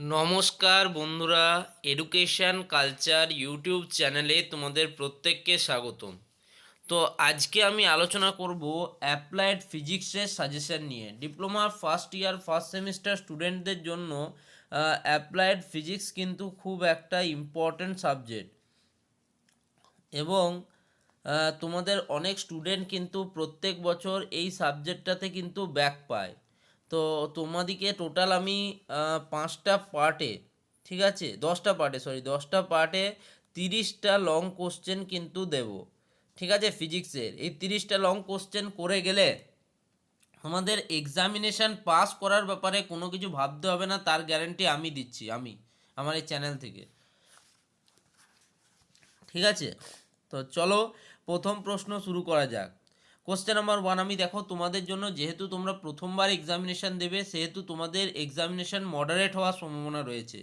নমস্কার বন্ধুরা, education culture YouTube চ্যানেলে তোমাদের প্রত্যেককে স্বাগতম। তো আজকে আমি আলোচনা করব অ্যাপ্লাইড ফিজিক্সের সাজেশন নিয়ে। Diploma first year first semester স্টুডেন্টদের জন্য অ্যাপ্লাইড ফিজিক্স কিন্তু খুব একটা ইম্পর্ট্যান্ট সাবজেক্ট এবং তোমাদের অনেক স্টুডেন্ট কিন্তু প্রত্যেক বছর এই সাবজেক্টটাতে কিন্তু ব্যাক পায়। তো তোমাদিকে টোটাল আমি 5টা পার্টে, ঠিক আছে, 10টা পার্টে 30টা লং কোশ্চেন কিন্তু দেব, ঠিক আছে। ফিজিক্সের এই 30টা লং কোশ্চেন করে গেলে আমাদের এক্সামিনেশান পাস করার ব্যাপারে কোনো কিছু ভাবতে হবে না, তার গ্যারান্টি আমি দিচ্ছি, আমি আমার এই চ্যানেল থেকে, ঠিক আছে। তো চলো প্রথম প্রশ্ন শুরু করা যাক। কোশ্চেন নাম্বার 1, আমি দেখো তোমাদের জন্য, যেহেতু তোমরা প্রথমবার এক্সামিনেশান দেবে সেহেতু তোমাদের এক্সামিনেশান মডারেট হওয়ার সম্ভাবনা রয়েছে,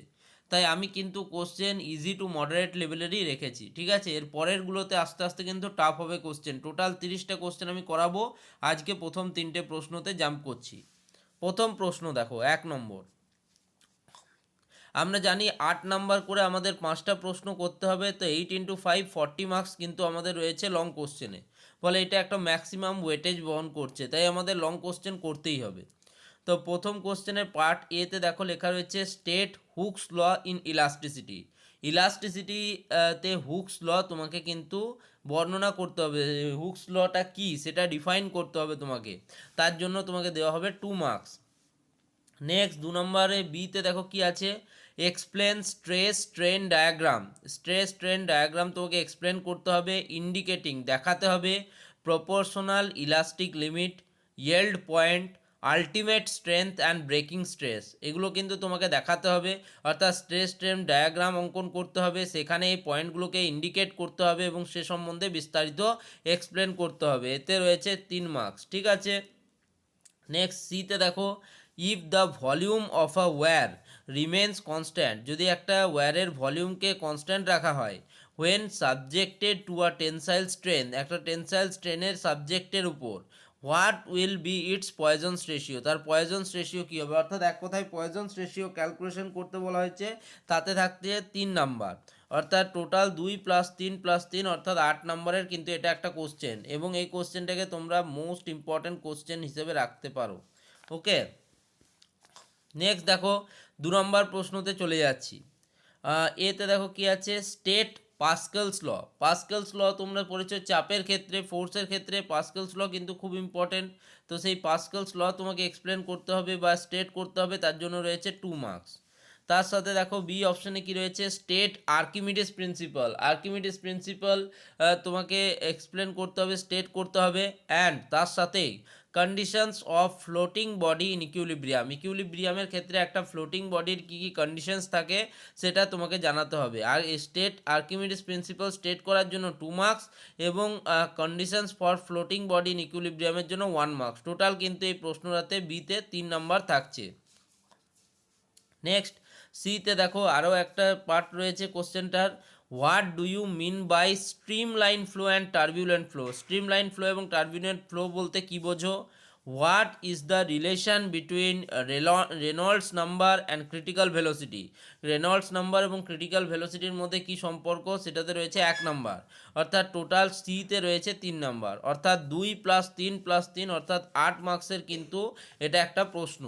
তাই আমি কিন্তু কোশ্চেন ইজি টু মডারেট লেভেলেরই রেখেছি, ঠিক আছে। এর পরেরগুলোতে আস্তে আস্তে কিন্তু টাফ হবে কোশ্চেন। টোটাল 30টা কোশ্চেন আমি করাবো, আজকে প্রথম 3টে প্রশ্নতে জাম্প করছি। প্রথম প্রশ্ন দেখো, 1 নম্বর। আমরা জানি 8 নাম্বার করে আমাদের 5টা প্রশ্ন করতে হবে, তো 8 × 5 40 মার্কস কিন্তু আমাদের রয়েছে লং কোশ্চেনে, ফলে এটা একটা ম্যাক্সিমাম ওয়েটেজ বহন করছে, তাই আমাদের লং কোশ্চেন করতেই হবে। তো প্রথম কোশ্চেনের পার্ট এতে দেখো লেখা রয়েছে state Hooke's law in elasticity. Elasticity তে হুকস ল তোমাকে কিন্তু বর্ণনা করতে হবে, হুকস লটা কী সেটা ডিফাইন করতে হবে তোমাকে, তার জন্য তোমাকে দেওয়া হবে 2 মার্কস। নেক্সট 2 নম্বরে বিতে দেখো কি আছে, explain stress strain diagram. Stress strain diagram তোমাকে এক্সপ্লেন করতে হবে, ইন্ডিকেটিং দেখাতে হবে proportional elastic limit, yield point, ultimate strength and breaking stress, এগুলো কিন্তু তোমাকে দেখাতে হবে। অর্থাৎ স্ট্রেস স্ট্রেন ডায়াগ্রাম অঙ্কন করতে হবে, সেখানে এই পয়েন্টগুলোকে ইন্ডিকেট করতে হবে এবং সে সম্বন্ধে বিস্তারিত এক্সপ্লেন করতে হবে। এতে রয়েছে 3 মার্কস, ঠিক আছে। নেক্সট সিতে দেখো, if the volume of a wire remains constant, যদি একটা ওয়্যারের ভলিউমকে কনস্ট্যান্ট রাখা হয়, when subjected to a tensile strain, একটা টেনসাইল স্ট্রেনের সাবজেক্টের উপর, what will be its Poisson's ratio, তার পয়জনস রেশিও কী হবে। অর্থাৎ এক কথায় পয়জনস রেশিও ক্যালকুলেশন করতে বলা হয়েছে, তাতে থাকছে 3 নাম্বার, অর্থাৎ টোটাল 2 + 3 + 3 অর্থাৎ 8 নম্বরের কিন্তু এটা একটা কোশ্চেন, এবং এই কোশ্চেনটাকে তোমরা মোস্ট ইম্পর্ট্যান্ট কোশ্চেন হিসেবে রাখতে পারো। ওকে, নেক্সট দেখো 2 নম্বর প্রশ্নতে চলে যাচ্ছি। এতে দেখো কি আছে, স্টেট পাস্কেলস ল। পাস্কেলস ল তোমরা পড়েছো চাপের ক্ষেত্রে, ফোর্সের ক্ষেত্রে পাস্কেলস ল কিন্তু খুব ইম্পর্টেন্ট। তো সেই পাস্কেলস ল তোমাকে এক্সপ্লেন করতে হবে বা স্টেট করতে হবে, তার জন্য রয়েছে 2 মার্কস। তার সাথে দেখো বি অপশানে কি রয়েছে, state Archimedes principle. Archimedes principle তোমাকে এক্সপ্লেন করতে হবে, স্টেট করতে হবে, অ্যান্ড তার সাথেই conditions of floating body in equilibrium. ইকুইলিব্রিয়ামের ক্ষেত্রে একটা ফ্লোটিং বডির কী কী কন্ডিশনস থাকে সেটা তোমাকে জানাতে হবে। আর স্টেট আর্কিমিডিস প্রিন্সিপাল স্টেট করার জন্য 2 মার্কস এবং conditions for floating body in ইকুইলিব্রিয়ামের জন্য 1 মার্কস। টোটাল কিন্তু এই প্রশ্নটাতে বিতে 3 নাম্বার থাকছে। নেক্সট সিতে দেখো আরও একটা পার্ট রয়েছে কোশ্চেনটার, what do you mean by streamline flow and turbulent flow. Streamline flow এবং টার্বিউলেন্ট ফ্লো বলতে কী বোঝো। What is the relation between Reynolds number and critical velocity. Reynolds number এবং ক্রিটিক্যাল ভেলোসিটির মধ্যে কী সম্পর্ক, সেটাতে রয়েছে 1 নাম্বার, অর্থাৎ টোটাল সিতে রয়েছে 3 নাম্বার, অর্থাৎ 2 + 3 + 3 অর্থাৎ 8 মার্কসের কিন্তু এটা একটা প্রশ্ন।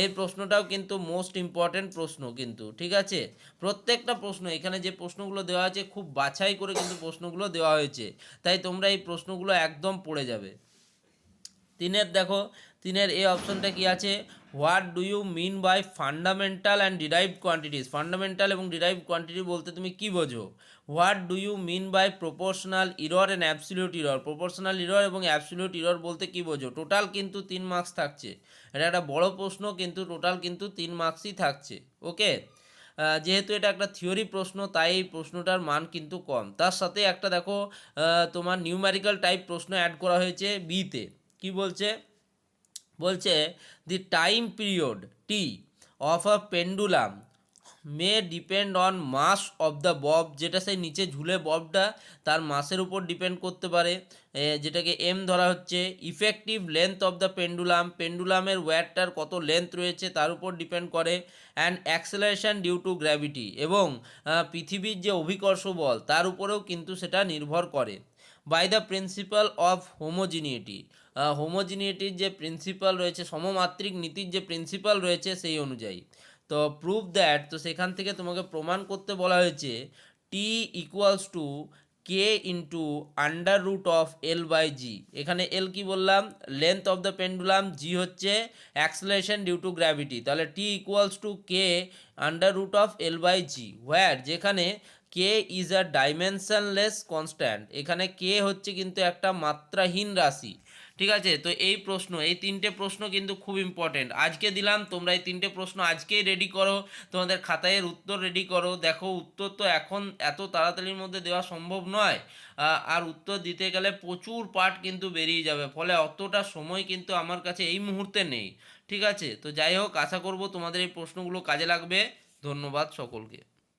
এই প্রশ্নটাও কিন্তু মোস্ট ইম্পর্ট্যান্ট প্রশ্ন কিন্তু, ঠিক আছে। প্রত্যেকটা প্রশ্ন এখানে যে প্রশ্নগুলো দেওয়া আছে খুব বাছাই করে কিন্তু প্রশ্নগুলো দেওয়া হয়েছে, তাই তোমরা এই প্রশ্নগুলো একদম পড়ে যাবে। 3-এর দেখো, 3-এর এই অপশনটা কি আছে, what do you mean by fundamental and derived quantities. Fundamental এবং ডিরাইভড কোয়ান্টিটি বলতে তুমি কি বোঝো। What do you mean by proportional error and absolute error. Proportional error এবং অ্যাবসলিউট ইরর বলতে কি বোঝো। টোটাল কিন্তু 3 মার্কস থাকছে, এটা একটা বড় প্রশ্ন কিন্তু টোটাল কিন্তু 3 মার্কসই থাকছে। ওকে, যেহেতু এটা একটা থিওরি প্রশ্ন তাই এই প্রশ্নটার মান কিন্তু কম। তার সাথে একটা দেখো তোমার নিউম্যারিক্যাল টাইপ প্রশ্ন অ্যাড করা হয়েছে বিতে। কি বলছে, বলছে the time period T of a pendulum may depend on mass of the bob, যেটা সেই নিচে ঝুলে ববটা তার মাসের উপর ডিপেন্ড করতে পারে, যেটাকে এম ধরা হচ্ছে। Effective length of the pendulum, পেন্ডুলামের ওয়্যারটার কত লেন্থ রয়েছে তার উপর ডিপেন্ড করে। And acceleration due to gravity, এবং পৃথিবীর যে অভিকর্ষ বল তার উপরেও কিন্তু সেটা নির্ভর করে। By the principal of homogeneity, হোমোজিনিটির যে প্রিন্সিপাল রয়েছে, সমমাত্রিক নীতির যে প্রিন্সিপাল রয়েছে সেই অনুযায়ী। তো প্রুভ দ্যাট, তো সেখান থেকে তোমাকে প্রমাণ করতে বলা হয়েছে T equals to K into under root of L by G. এখানে এল কি বললাম, length of the pendulum, G হচ্ছে অ্যাক্সেলারেশন ডিউ টু গ্র্যাভিটি, তাহলে T equals to K under root of L by G, where যেখানে K is a dimensionless constant, এখানে K হচ্ছে কিন্তু একটা মাত্রাহীন রাশি। ঠিক আছে, তো এই প্রশ্ন, এই তিনটে প্রশ্ন কিন্তু খুব ইম্পর্টেন্ট আজকে দিলাম, তোমরা এই তিনটে প্রশ্ন আজকেই রেডি করো, তোমাদের খাতায় উত্তর রেডি করো। দেখো উত্তর তো এখন এত তাড়াতাড়ির মধ্যে দেওয়া সম্ভব নয়, আর উত্তর দিতে গেলে প্রচুর পার্ট কিন্তু বেরিয়ে যাবে, ফলে অতটা সময় কিন্তু আমার কাছে এই মুহূর্তে নেই। ঠিক আছে, তো যাই হোক, আশা করব তোমাদের এই প্রশ্নগুলো কাজে লাগবে। ধন্যবাদ সকলকে।